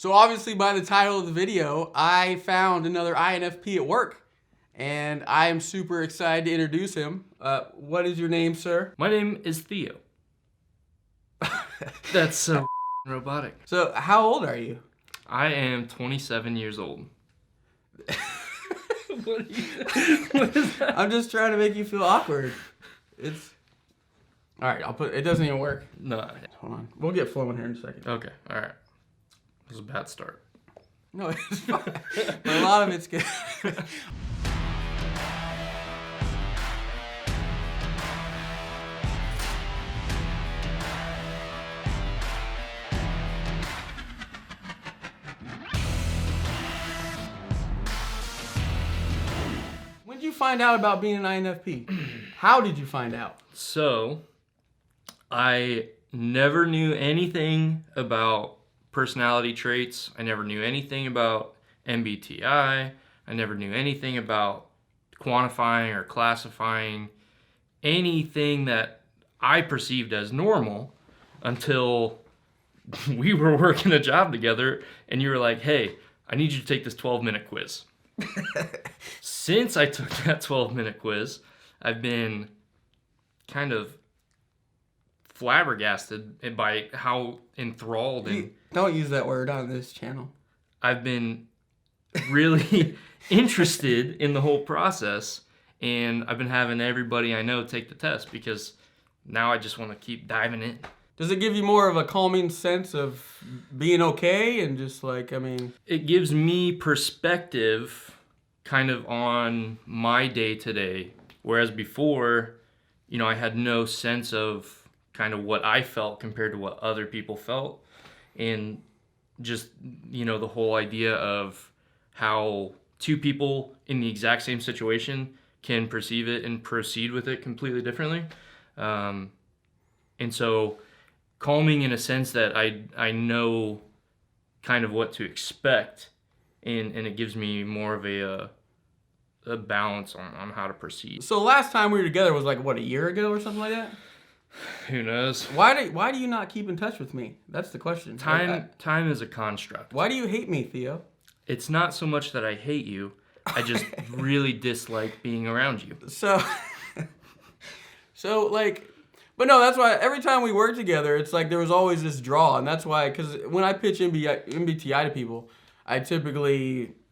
So obviously by the title of the video, I found another INFP at work, and I am super excited to introduce him. What is your name, sir? My name is Theo. That's so robotic. So how old are you? I am 27 years old. What is that? I'm just trying to make you feel awkward. All right, it doesn't even work. No. Hold on. We'll get flowing here in a second. Okay, all right. It was a bad start. No, it's fine. But a lot of it's good. When did you find out about being an INFP? How did you find out? So, I never knew anything about personality traits. I never knew anything about MBTI. I never knew anything about quantifying or classifying anything that I perceived as normal until we were working a job together and you were like, hey, I need you to take this 12-minute quiz. Since I took that 12-minute quiz, I've been kind of flabbergasted by how enthralled and Don't use that word on this channel. I've been really interested in the whole process, and I've been having everybody I know take the test because now I just want to keep diving in. Does it give you more of a calming sense of being okay and just like, It gives me perspective kind of on my day-to-day, whereas before, I had no sense of kind of what I felt compared to what other people felt, and just, the whole idea of how two people in the exact same situation can perceive it and proceed with it completely differently. And so calming in a sense that I know kind of what to expect, and it gives me more of a balance on how to proceed. So last time we were together was like, what, a year ago or something like that? Who knows? Why do you not keep in touch with me? That's the question. Time is a construct. Why do you hate me, Theo? It's not so much that I hate you. I just really dislike being around you. But no, that's why every time we work together, it's like there was always this draw. And that's why, because when I pitch MBTI to people,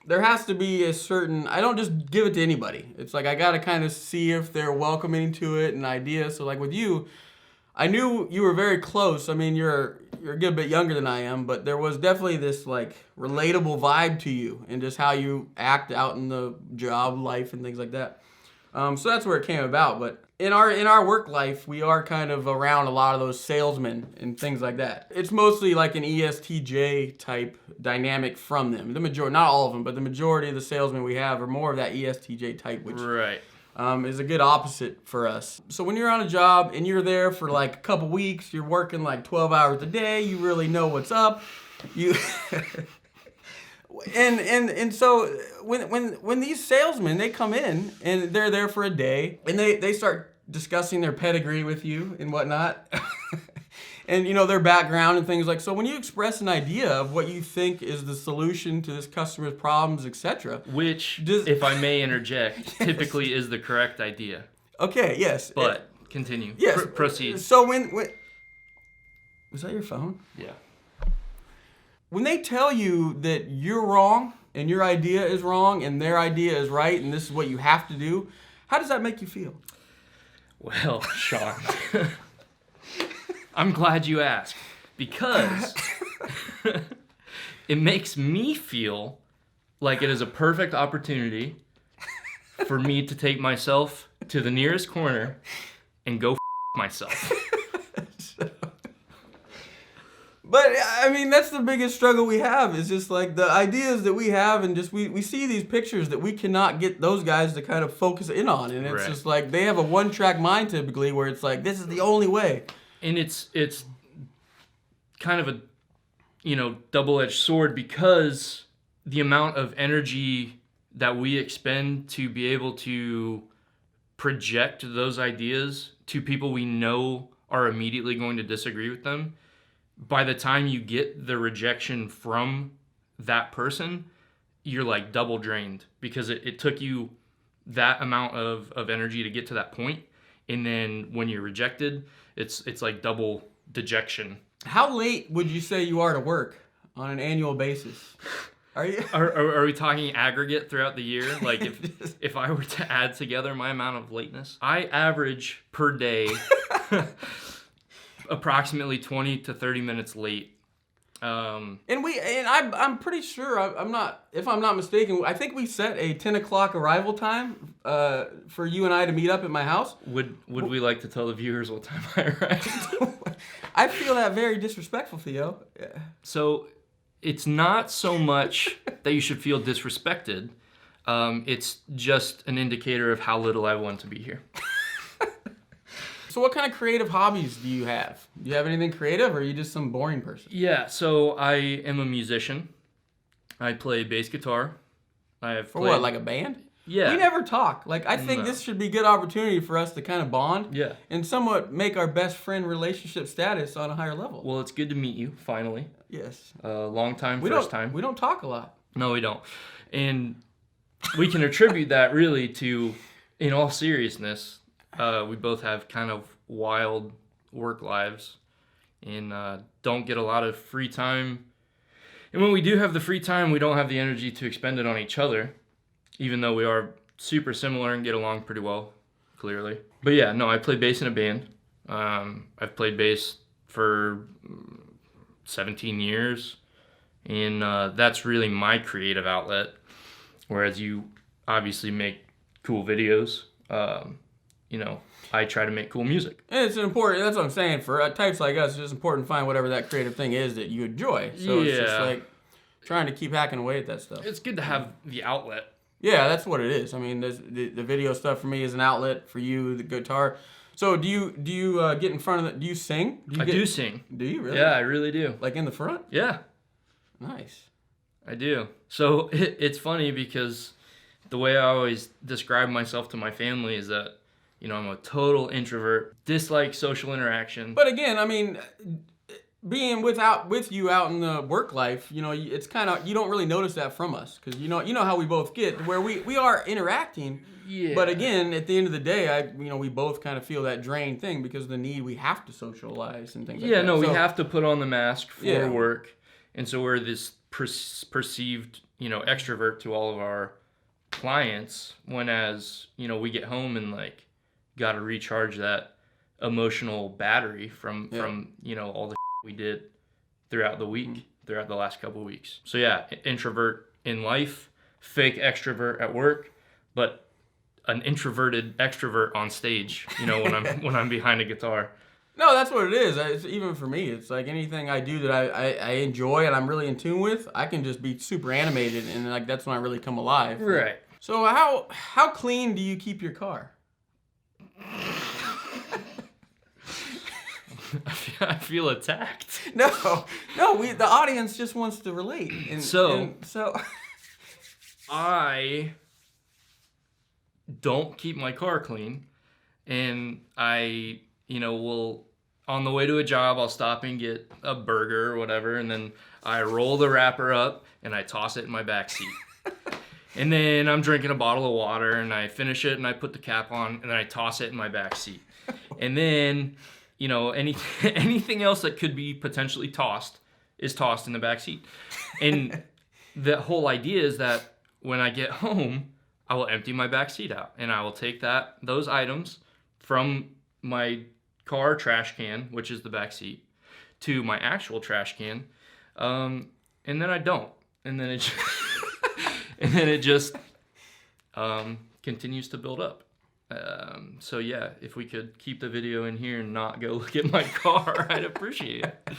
there has to be a certain, I don't just give it to anybody. It's like I got to kind of see if they're welcoming to it and ideas. So like with you, I knew you were very close. You're a good bit younger than I am, but there was definitely this like relatable vibe to you and just how you act out in the job life and things like that. So that's where it came about. But in our work life, we are kind of around a lot of those salesmen and things like that. It's mostly like an ESTJ type dynamic from them. The majority, not all of them, but the majority of the salesmen we have are more of that ESTJ type, which right. Is a good opposite for us. So when you're on a job and you're there for like a couple weeks, you're working like 12 hours a day, you really know what's up. You and so when these salesmen, they come in and they're there for a day and they start discussing their pedigree with you and whatnot. And their background and things like, so when you express an idea of what you think is the solution to this customer's problems, etc. Which, if I may interject, typically is the correct idea. Okay, yes. But continue. Yes. Proceed. So when was that your phone? Yeah. When they tell you that you're wrong and your idea is wrong and their idea is right and this is what you have to do, how does that make you feel? Well, Sean, I'm glad you asked, because it makes me feel like it is a perfect opportunity for me to take myself to the nearest corner and go myself. But that's the biggest struggle we have, is just like the ideas that we have, and just we see these pictures that we cannot get those guys to kind of focus in on, and it's just like they have a one-track mind typically where it's like, this is the only way. And it's kind of a double-edged sword, because the amount of energy that we expend to be able to project those ideas to people we know are immediately going to disagree with them, by the time you get the rejection from that person, you're like double drained because it took you that amount of energy to get to that point. And then when you're rejected, it's like double dejection. How late would you say you are to work on an annual basis? Are you? Are we talking aggregate throughout the year? Like if I were to add together my amount of lateness, I average per day approximately 20 to 30 minutes late. I'm pretty sure if I'm not mistaken, I think we set a 10 o'clock arrival time for you and I to meet up at my house. Would we like to tell the viewers what time I arrived? I feel that very disrespectful, Theo. Yeah. So it's not so much that you should feel disrespected. It's just an indicator of how little I want to be here. So what kind of creative hobbies do you have? Do you have anything creative, or are you just some boring person? Yeah, so I am a musician. I play bass guitar. What, like a band? Yeah. We never talk. Like, I think this should be a good opportunity for us to kind of bond. Yeah. And somewhat make our best friend relationship status on a higher level. Well, it's good to meet you, finally. Yes. Long time, first time. We don't talk a lot. No, we don't. And we can attribute that really to, in all seriousness, we both have kind of wild work lives and don't get a lot of free time. And when we do have the free time, we don't have the energy to expend it on each other, even though we are super similar and get along pretty well, clearly. But yeah, no, I play bass in a band. I've played bass for 17 years, and that's really my creative outlet, whereas you obviously make cool videos. I try to make cool music. And it's important, that's what I'm saying, for types like us, it's just important to find whatever that creative thing is that you enjoy. So It's just like trying to keep hacking away at that stuff. It's good to have the outlet. Yeah, that's what it is. I mean, the video stuff for me is an outlet, for you, the guitar. So do you get in front of do you sing? I do sing. Do you really? Yeah, I really do. Like in the front? Yeah. Nice. I do. So it's funny because the way I always describe myself to my family is that, I'm a total introvert, dislike social interaction. But again, I mean, being with you out in the work life, it's kind of, you don't really notice that from us, because you know how we both get, where we are interacting. Yeah. But again, at the end of the day, we both kind of feel that drain thing because of the need we have to socialize and things like that. Yeah, no, we have to put on the mask for work, and so we're this perceived, extrovert to all of our clients. When as we get home and got to recharge that emotional battery from all the we did throughout the week, throughout the last couple of weeks. So yeah, introvert in life, fake extrovert at work, but an introverted extrovert on stage, when I'm behind a guitar. No, that's what it is. It's, even for me, it's like anything I do that I enjoy and I'm really in tune with, I can just be super animated, and that's when I really come alive. Right. So how clean do you keep your car? I feel attacked. No, the audience just wants to relate. So I don't keep my car clean, and I, will, on the way to a job, I'll stop and get a burger or whatever, and then I roll the wrapper up and I toss it in my back seat. And then I'm drinking a bottle of water and I finish it and I put the cap on and then I toss it in my back seat. And then, anything else that could be potentially tossed is tossed in the back seat. And the whole idea is that when I get home, I will empty my back seat out and I will take those items from my car trash can, which is the back seat, to my actual trash can. And then I don't. And then it just continues to build up. So yeah, if we could keep the video in here and not go look at my car, I'd appreciate it.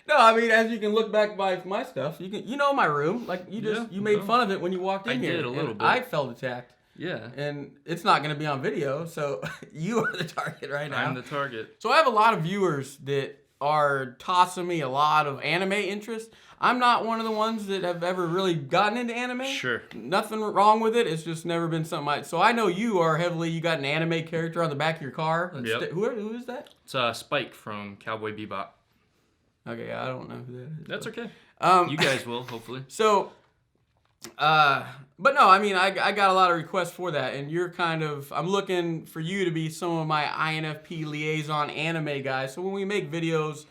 No, I mean, as you can look back by my stuff, you know my room. Like you made fun of it when you walked in here. I did a little bit. I felt attacked. Yeah. And it's not going to be on video, so you are the target right now. I'm the target. So I have a lot of viewers that are tossing me a lot of anime interest. I'm not one of the ones that have ever really gotten into anime. Sure. Nothing wrong with it. It's just never been something so I know you are you got an anime character on the back of your car. Yep. Who is that? It's Spike from Cowboy Bebop. Okay, I don't know who that is. That's okay. You guys will, hopefully. So, but no, I mean, I got a lot of requests for that, and you're kind of, I'm looking for you to be some of my INFP liaison anime guys. So when we make videos,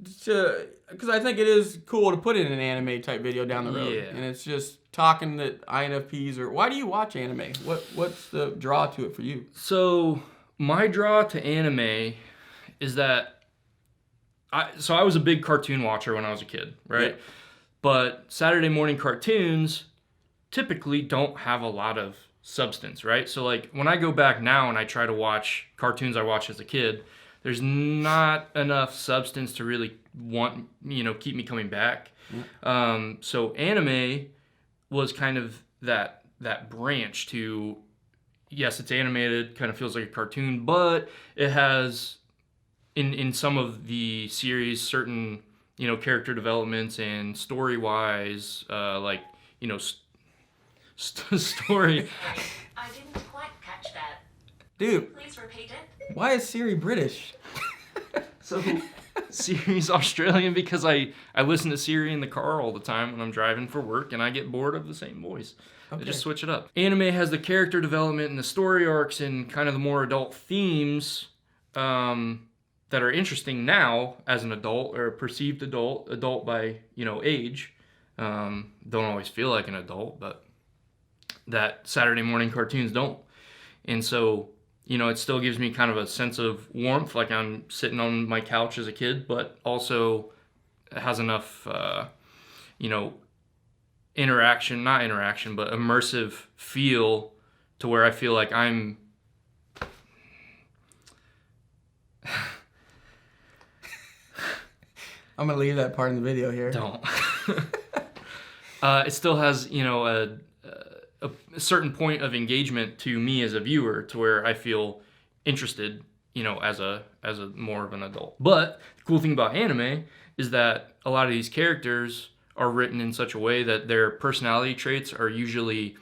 because I think it is cool to put in an anime type video down the road, Yeah. and it's just talking that INFPs or why do you watch anime? What's the draw to it for you? So my draw to anime is that I was a big cartoon watcher when I was a kid, right? Yeah. But Saturday morning cartoons typically don't have a lot of substance, right? So like when I go back now and I try to watch cartoons I watched as a kid, there's not enough substance to really keep me coming back. So anime was kind of that branch to, yes, it's animated, kind of feels like a cartoon, but it has in some of the series certain character developments and story wise, story. I didn't quite catch that. Dude, Please repeat it. why is Siri British? So Siri's Australian because I listen to Siri in the car all the time when I'm driving for work and I get bored of the same voice. I just switch it up. Anime has the character development and the story arcs and kind of the more adult themes that are interesting now as an adult or a perceived adult by age. Don't always feel like an adult, but that Saturday morning cartoons don't. And so it still gives me kind of a sense of warmth, like I'm sitting on my couch as a kid, but also has enough, not interaction, but immersive feel to where I feel like I'm. I'm going to leave that part in the video here. Don't. It still has, a certain point of engagement to me as a viewer to where I feel interested, as a more of an adult. But the cool thing about anime is that a lot of these characters are written in such a way that their personality traits are usually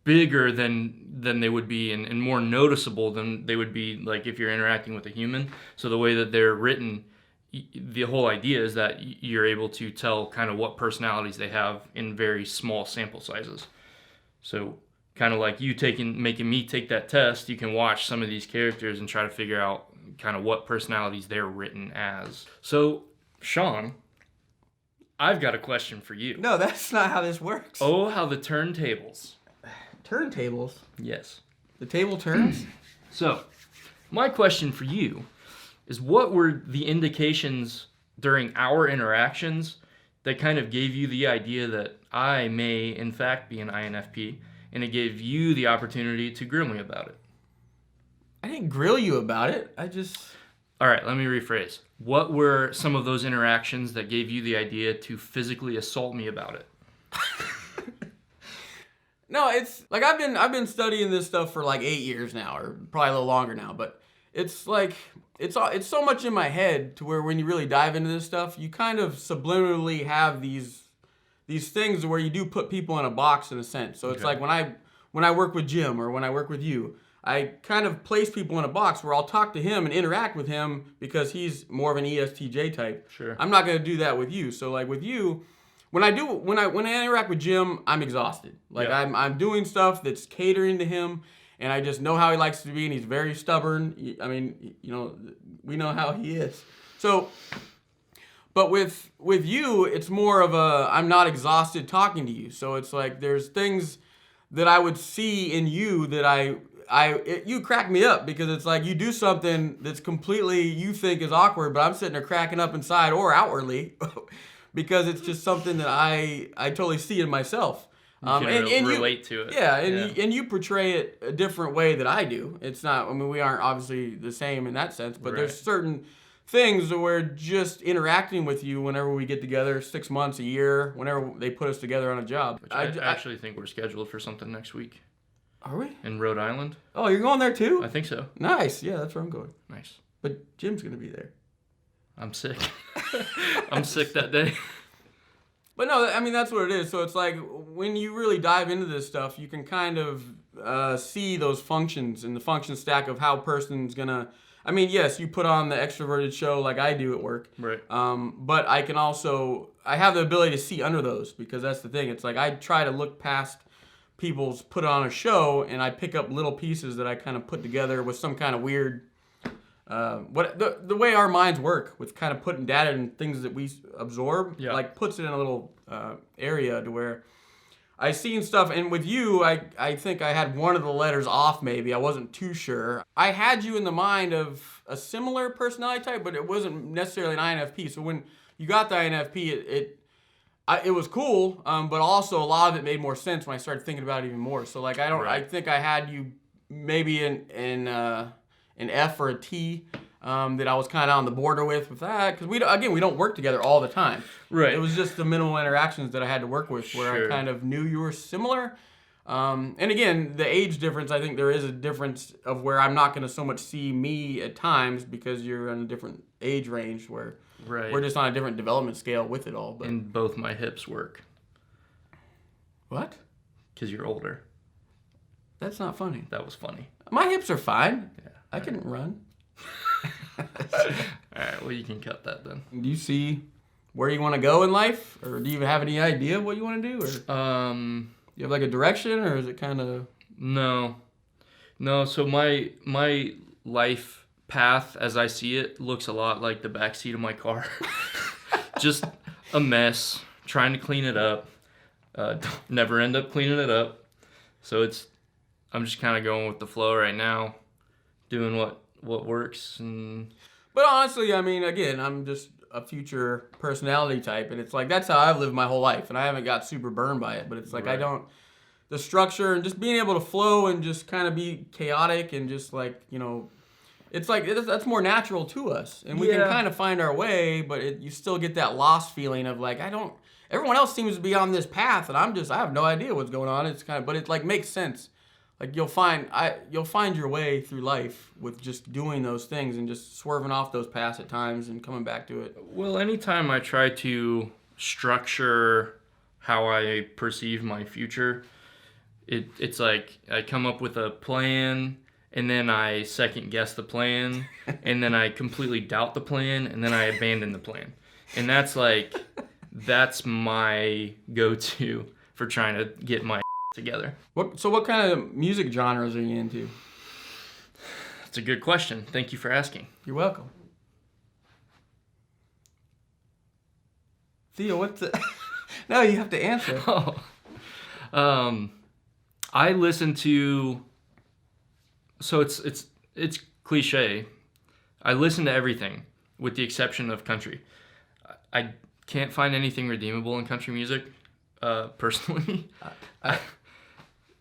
bigger than they would be and more noticeable than they would be like if you're interacting with a human. So the way that they're written, the whole idea is that you're able to tell kind of what personalities they have in very small sample sizes. So kind of like you making me take that test, you can watch some of these characters and try to figure out kind of what personalities they're written as. So, Sean, I've got a question for you. No, that's not how this works. Oh, how the turntables. Turntables? Yes. The table turns? So, my question for you is what were the indications during our interactions that kind of gave you the idea that I may, in fact, be an INFP, and it gave you the opportunity to grill me about it? I didn't grill you about it. All right, let me rephrase. What were some of those interactions that gave you the idea to physically assault me about it? No, it's like I've been studying this stuff for like 8 years now, or probably a little longer now, but it's like it's so much in my head to where when you really dive into this stuff, you kind of subliminally have these things where you do put people in a box in a sense. So it's like when I work with Jim or when I work with you, I kind of place people in a box where I'll talk to him and interact with him because he's more of an ESTJ type. Sure. I'm not going to do that with you. So like with you, when I interact with Jim, I'm exhausted. Like I'm doing stuff that's catering to him, and I just know how he likes to be, and he's very stubborn. I mean, we know how he is. So, but with you, it's more of I'm not exhausted talking to you. So it's like there's things that I would see in you that you crack me up because it's like you do something that's completely you think is awkward, but I'm sitting there cracking up inside or outwardly because it's just something that I totally see in myself. And relate to it. Yeah, and you portray it a different way that I do. It's not, I mean, we aren't obviously the same in that sense, but there's certain things that we're just interacting with you whenever we get together, 6 months, a year, whenever they put us together on a job. Which I actually think we're scheduled for something next week. Are we? In Rhode Island. Oh, you're going there too? I think so. Nice. Yeah, that's where I'm going. Nice. But Jim's going to be there. I'm sick. I'm sick that day. But no, I mean, that's what it is. So it's like when you really dive into this stuff, you can kind of see those functions and the function stack of how a person's going to I mean, yes, you put on the extroverted show like I do at work. Right. But I can also, I have the ability to see under those, because that's the thing. It's like I try to look past people's put on a show, and I pick up little pieces that I kind of put together with some kind of weird, the way our minds work with kind of putting data and things that we absorb, Yeah. like puts it in a little area to where I seen stuff. And with you, I think I had one of the letters off maybe. I wasn't too sure. I had you in the mind of a similar personality type, but it wasn't necessarily an INFP. So when you got the INFP, it was cool, but also a lot of it made more sense when I started thinking about it even more. So like Right. I think I had you maybe in an F or a T that I was kind of on the border with that, because we don't work together all the time. Right. It was just the minimal interactions that I had to work with where Sure. I kind of knew you were similar. And again, the age difference, I think there is a difference of where I'm not going to so much see me at times because you're in a different age range where Right. we're just on a different development scale with it all. But And both my hips work what? because you're older. That's not funny. That was funny. My hips are fine. Yeah. I can run. All right. Well, you can cut that then. Do you see where you want to go in life, or do you have any idea of what you want to do, or you have like a direction, or is it kind of? No. So my life path, as I see it, looks a lot like the backseat of my car. Just a mess. Trying to clean it up. Never end up cleaning it up. So I'm just kind of going with the flow right now, doing what works. And But honestly, I mean, again, I'm just a future personality type, and it's like that's how I've lived my whole life, and I haven't got super burned by it. But it's like Right. the structure and just being able to flow and just kind of be chaotic and just like, it's like that's more natural to us, and we can Yeah. kind of find our way. But you still get that lost feeling of like everyone else seems to be on this path, and I have no idea what's going on. It's kind of, but it like makes sense. Like you'll find your way through life with just doing those things and just swerving off those paths at times and coming back to it. well, anytime I try to structure how I perceive my future, it's like I come up with a plan, and then I second guess the plan, and then I completely doubt the plan, and then I abandon the plan. And that's my go-to for trying to get my together. What kind of music genres are you into? That's a good question. Thank you for asking. You're welcome. Theo, what's the... No, you have to answer. I listen to. So it's cliche. I listen to everything with the exception of country. I can't find anything redeemable in country music, personally.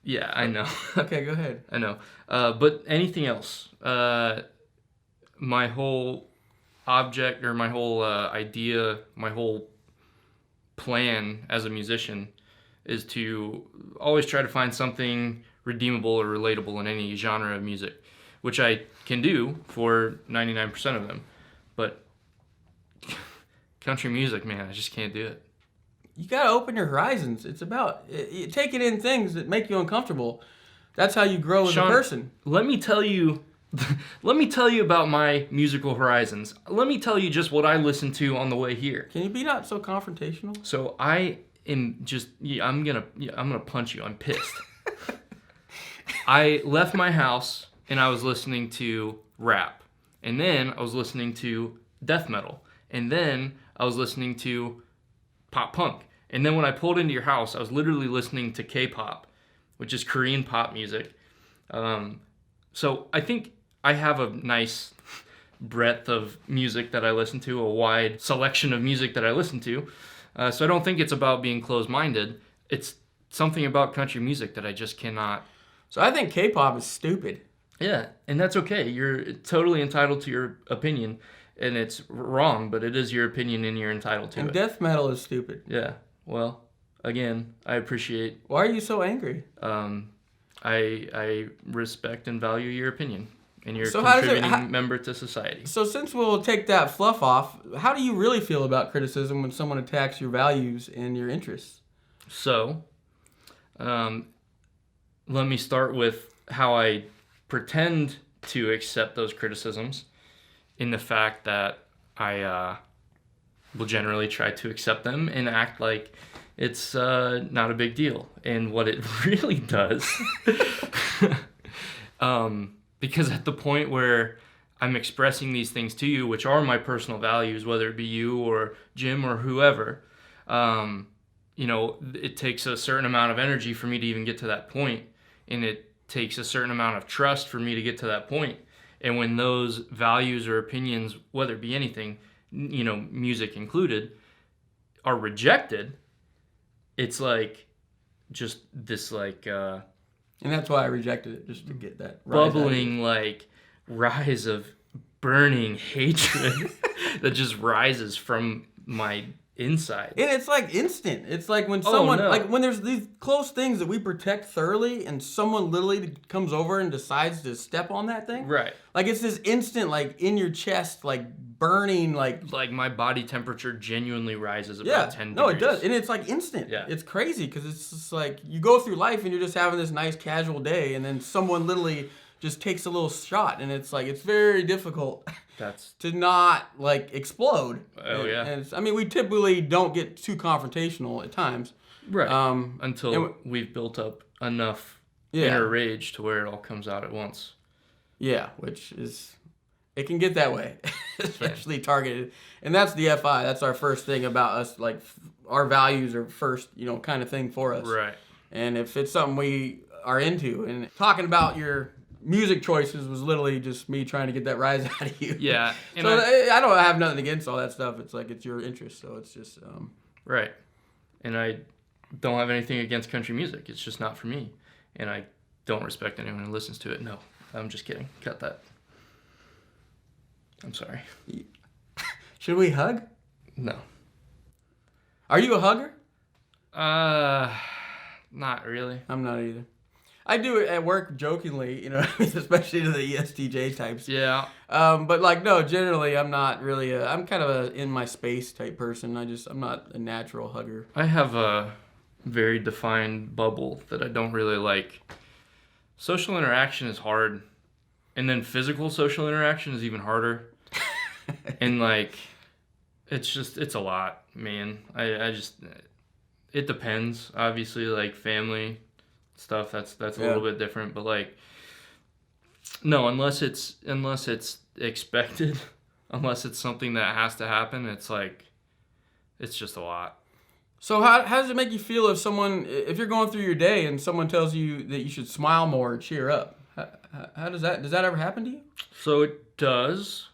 Yeah, I know. Okay, go ahead. I know. But anything else, my whole object or my whole idea, my whole plan as a musician is to always try to find something redeemable or relatable in any genre of music, which I can do for 99% of them. But country music, man, I just can't do it. You gotta open your horizons. It's about taking in things that make you uncomfortable. That's how you grow as Sean, a person. Let me tell you about my musical horizons. Let me tell you just what I listened to on the way here. Can you be not so confrontational? So I am just I'm gonna punch you. I'm pissed. I left my house and I was listening to rap, and then I was listening to death metal, and then I was listening to pop punk, and then when I pulled into your house, I was literally listening to K-pop, which is Korean pop music. So I think I have a nice breadth of music that I listen to, a wide selection of music that I listen to. So I don't think it's about being closed-minded. It's something about country music that I just cannot. So I think K-pop is stupid. Yeah, and that's okay. You're totally entitled to your opinion, and it's wrong, but it is your opinion and you're entitled to And it. death metal is stupid. Yeah, well, again, I appreciate. Why are you so angry? I respect and value your opinion, and you're a So how does it- contributing member to society. So since we'll take that fluff off, how do you really feel about criticism when someone attacks your values and your interests? So, let me start with how I pretend to accept those criticisms. in the fact that I will generally try to accept them and act like it's not a big deal. And what it really does, because at the point where I'm expressing these things to you, which are my personal values, whether it be you or Jim or whoever, it takes a certain amount of energy for me to even get to that point, and it takes a certain amount of trust for me to get to that point. And when those values or opinions, whether it be anything, music included, are rejected, it's like just this and that's why I rejected it, just to get that bubbling rise of burning hatred that just rises from my inside. And it's like instant. It's like when someone, when there's these close things that we protect thoroughly, and someone literally comes over and decides to step on that thing. Right. Like it's this instant, in your chest, burning, like my body temperature genuinely rises about 10 degrees. No, it does. And it's instant. Yeah. It's crazy because it's just you go through life and you're just having this nice casual day, and then someone literally just takes a little shot, and it's it's very difficult to not explode. Oh yeah. And we typically don't get too confrontational at times. Right. Until we've built up enough inner rage to where it all comes out at once. Yeah, which is, it can get that way, especially targeted. And that's the FI. That's our first thing about us. Our values are first, kind of thing for us. Right. And if it's something we are into, and talking about your music choices was literally just me trying to get that rise out of you. Yeah. And so I don't have nothing against all that stuff. It's it's your interest, so it's just right. And I don't have anything against country music. It's just not for me, and I don't respect anyone who listens to it. No, I'm just kidding. Cut that. I'm sorry. Should we hug? No. Are you a hugger? Not really. I'm not either. I do it at work jokingly, especially to the ESTJ types. Yeah. But no, generally I'm not really I'm kind of a in my space type person. I'm not a natural hugger. I have a very defined bubble that I don't really like. Social interaction is hard, and then physical social interaction is even harder. And it's a lot, man. I just, it depends. Obviously, family stuff, that's a little bit different, but no, unless it's expected, unless it's something that has to happen, it's just a lot. So how does it make you feel if you're going through your day and someone tells you that you should smile more or cheer up? How does that ever happen to you? So it does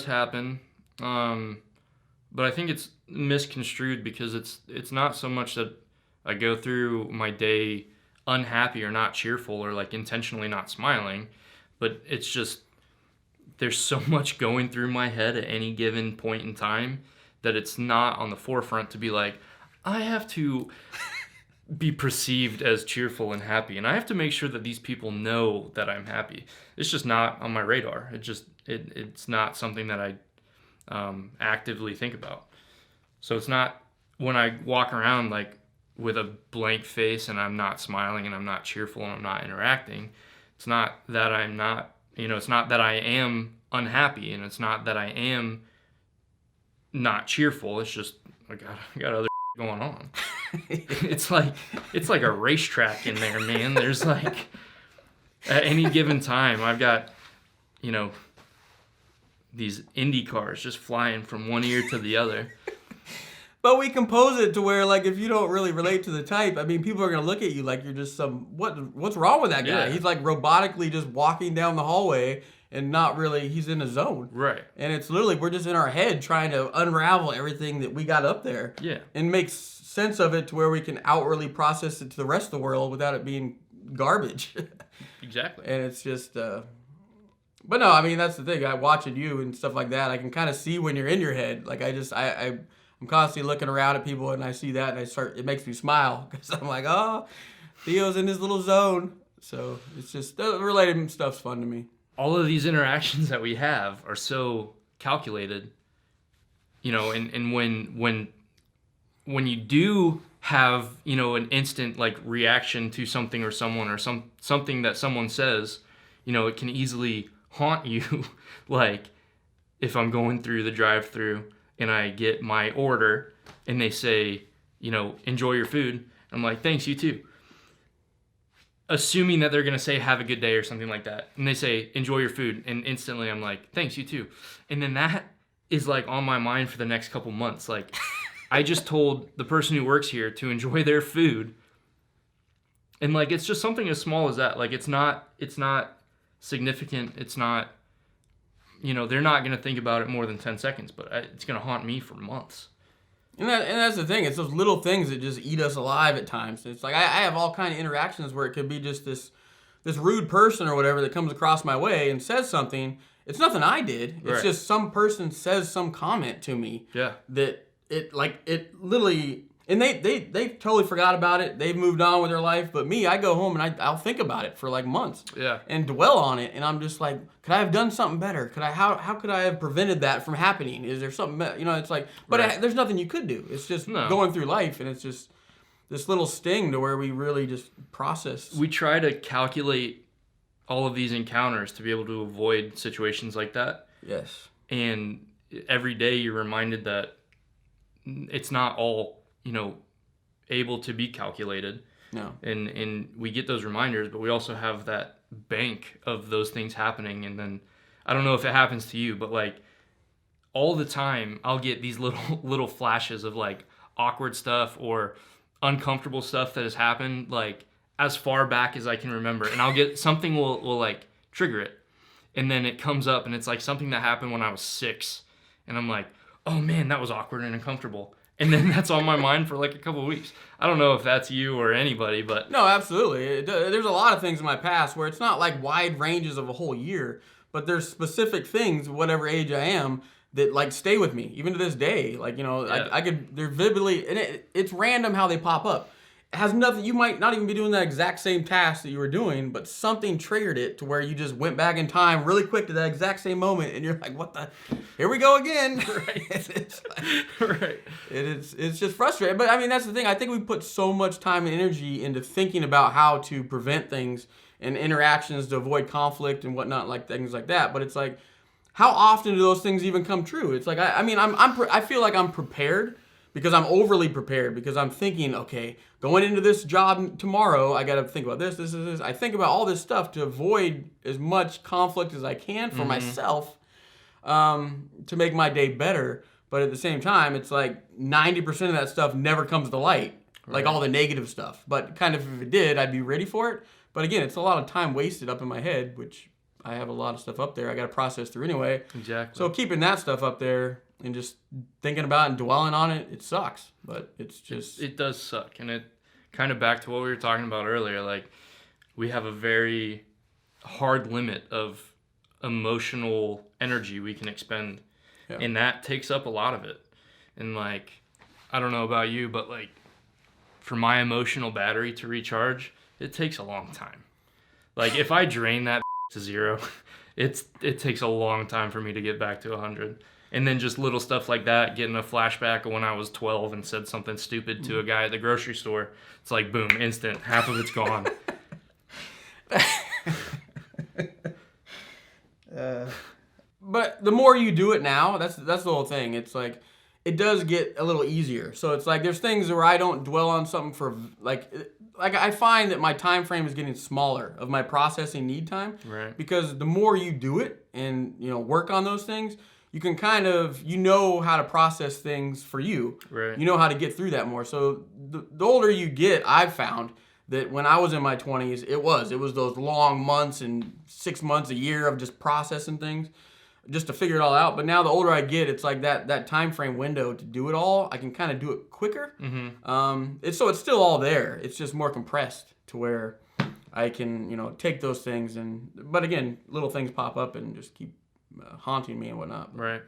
happen, but I think it's misconstrued, because it's not so much that I go through my day unhappy or not cheerful or intentionally not smiling, but it's just there's so much going through my head at any given point in time that it's not on the forefront to be I have to be perceived as cheerful and happy, and I have to make sure that these people know that I'm happy. It's just not on my radar. It's not something that I actively think about. So it's not when I walk around with a blank face and I'm not smiling and I'm not cheerful and I'm not interacting. It's not that I'm not, it's not that I am unhappy, and it's not that I am not cheerful. It's just I got other going on. It's like a racetrack in there, man. There's at any given time I've got these Indy cars just flying from one ear to the other. But we compose it to where, if you don't really relate to the type, people are going to look at you like you're just what's wrong with that guy? Yeah. He's robotically just walking down the hallway and not really, he's in a zone. Right. And it's literally, we're just in our head trying to unravel everything that we got up there. Yeah. And make sense of it to where we can outwardly process it to the rest of the world without it being garbage. Exactly. And it's just, but no, that's the thing. Watching you and stuff like that, I can kind of see when you're in your head. I'm constantly looking around at people, and I see that, and it makes me smile, because I'm oh, Theo's in his little zone. So it's just, related stuff's fun to me. All of these interactions that we have are so calculated, and when you do have, an instant reaction to something or someone or something that someone says, it can easily haunt you if I'm going through the drive-through and I get my order and they say, enjoy your food, I'm like, thanks, you too. Assuming that they're going to say, have a good day or something like that. And they say, enjoy your food. And instantly I'm like, thanks, you too. And then that is like on my mind for the next couple months. Like, I just told the person who works here to enjoy their food. And like, it's just something as small as that. Like, it's not significant. It's not, they're not going to think about it more than 10 seconds, but it's going to haunt me for months. And that's the thing. It's those little things that just eat us alive at times. It's like I have all kind of interactions where it could be just this rude person or whatever that comes across my way and says something. It's nothing I did. It's Right. just some person says some comment to me. Yeah. That it literally, and they totally forgot about it. They've moved on with their life. But me, I go home and I'll think about it for like months. Yeah. And dwell on it. And I'm just like, could I have done something better? How could I have prevented that from happening? Is there something, it's like, but Right. there's nothing you could do. It's just going through life, and it's just this little sting to where we really just process. We try to calculate all of these encounters to be able to avoid situations like that. Yes. And every day you're reminded that it's not all, able to be calculated. No. And we get those reminders, but we also have that bank of those things happening. And then I don't know if it happens to you, but like all the time I'll get these little flashes of like awkward stuff or uncomfortable stuff that has happened like as far back as I can remember. And I'll get something will like trigger it. And then it comes up and it's like something that happened when I was 6. And I'm like, oh man, that was awkward and uncomfortable. And then that's on my mind for like a couple of weeks. I don't know if that's you or anybody, but... No, absolutely. There's a lot of things in my past where it's not like wide ranges of a whole year, but there's specific things, whatever age I am, that like stay with me, even to this day. Like, Yeah. they're vividly, and it's random how they pop up. It has nothing, you might not even be doing that exact same task that you were doing, but something triggered it to where you just went back in time really quick to that exact same moment, and you're like, what the, here we go again. Right. it's Right. it's just frustrating. But I mean, that's the thing. I think we put so much time and energy into thinking about how to prevent things and interactions to avoid conflict and whatnot, like things like that. But it's like, how often do those things even come true? It's like, I feel like I'm prepared because I'm overly prepared because I'm thinking, okay, going into this job tomorrow, I got to think about this. I think about all this stuff to avoid as much conflict as I can for myself to make my day better. But at the same time, it's like 90% of that stuff never comes to light, like all the negative stuff. But kind of if it did, I'd be ready for it. But again, it's a lot of time wasted up in my head, which I have a lot of stuff up there I got to process through anyway. Exactly. So keeping that stuff up there and just thinking about it and dwelling on it, it sucks. But it's just... It does suck. And it kind of back to what we were talking about earlier. Like, we have a very hard limit of emotional energy we can expend. Yeah. And that takes up a lot of it. And like, I don't know about you, but like for my emotional battery to recharge, it takes a long time. Like if I drain that to 0, it takes a long time for me to get back to 100. And then just little stuff like that, getting a flashback of when I was 12 and said something stupid to a guy at the grocery store. It's like, boom, instant. Half of it's gone. But the more you do it now, that's the whole thing. It's like, it does get a little easier. So it's like, there's things where I don't dwell on something for, like I find that my time frame is getting smaller of my processing need time. Right. Because the more you do it and, work on those things, you can kind of, how to process things for you. Right. You know how to get through that more. So the older you get, I've found that when I was in my 20s, it was those long months and 6 months, a year of just processing things just to figure it all out. But now the older I get, it's like that time frame window to do it all, I can kind of do it quicker. Mm-hmm. It's still all there. It's just more compressed to where I can, take those things but again, little things pop up and just keep haunting me and whatnot. Right.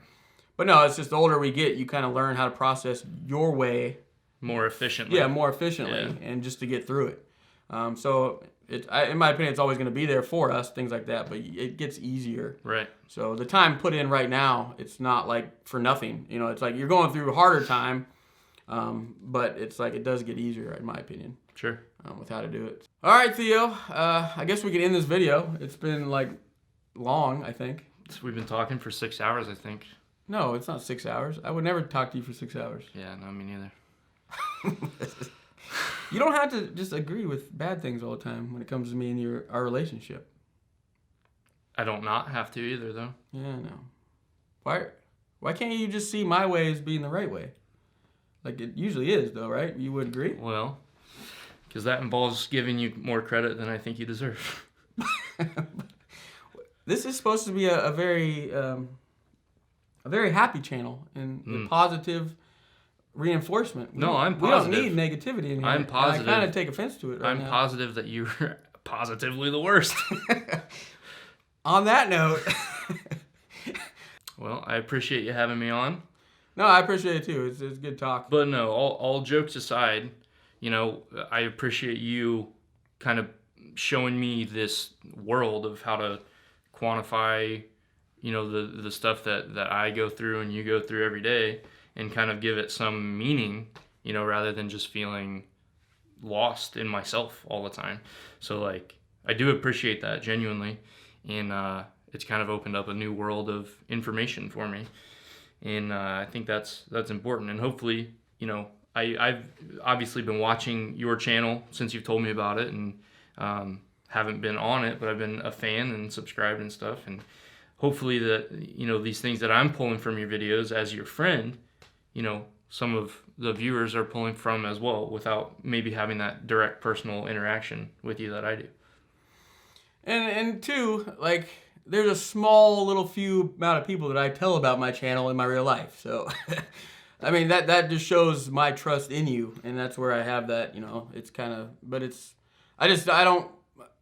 But no, it's just the older we get, you kind of learn how to process your way. More efficiently. Yeah, more efficiently, and just to get through it. So in my opinion, it's always going to be there for us, things like that, but it gets easier. Right. So the time put in right now, it's not like for nothing. It's like you're going through a harder time, but it's like it does get easier, in my opinion. Sure. With how to do it. All right, Theo. I guess we can end this video. It's been like long, I think. We've been talking for 6 hours, I think. No, it's not 6 hours. I would never talk to you for 6 hours. Yeah, no, me neither. You don't have to just agree with bad things all the time when it comes to me and our relationship. I don't not have to either, though. Yeah, no. Why can't you just see my way as being the right way? Like it usually is, though, right? You would agree? Well, because that involves giving you more credit than I think you deserve. This is supposed to be a very happy channel and positive reinforcement. No, I'm We don't positive. need negativity in here. I'm positive. And I kind of take offense to it right I'm now. positive that you're positively the worst. On that note, Well, I appreciate you having me on. no, I appreciate it too. It's good talk. But no, all jokes aside, you know, I appreciate you kind of showing me this world of how to quantify, you know, the stuff that I go through and you go through every day, and kind of give it some meaning, you know, rather than just feeling lost in myself all the time. So like, I do appreciate that genuinely, and it's kind of opened up a new world of information for me, and I think that's important. And hopefully, you know, I've obviously been watching your channel since you've told me about it, and haven't been on it, but I've been a fan and subscribed and stuff, and hopefully that, you know, these things that I'm pulling from your videos as your friend, you know, some of the viewers are pulling from as well, without maybe having that direct personal interaction with you that I do. And two, like, there's a small little few amount of people that I tell about my channel in my real life. So, I mean, that just shows my trust in you, and that's where I have that, you know, it's kind of, but it's, I don't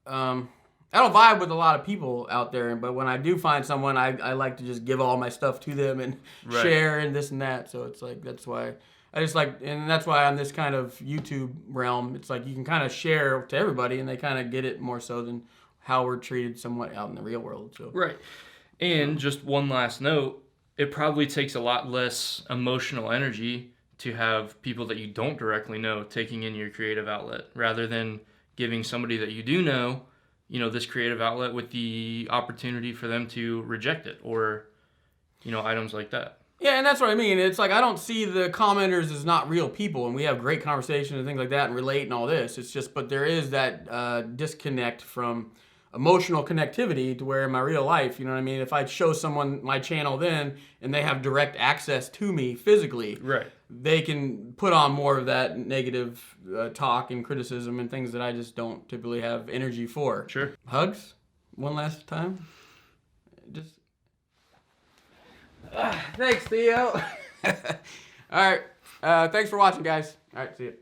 vibe with a lot of people out there, but when I do find someone, I like to just give all my stuff to them and share and this and that. So it's like, that's why I just like, and that's why on this kind of YouTube realm, it's like you can kind of share to everybody and they kind of get it more so than how we're treated somewhat out in the real world. So Right. And just one last note, it probably takes a lot less emotional energy to have people that you don't directly know taking in your creative outlet, rather than giving somebody that you do know, you know, this creative outlet with the opportunity for them to reject it, or, you know, items like that. yeah, and that's what I mean. It's like I don't see the commenters as not real people, and we have great conversation and things like that and relate and all this. It's just, but there is that disconnect from emotional connectivity to where in my real life, you know what I mean? If I show someone my channel then and they have direct access to me physically, Right. they can put on more of that negative talk and criticism and things that I just don't typically have energy for. Sure. Hugs? One last time? Just. Thanks, Theo. All right. Thanks for watching, guys. All right, see you.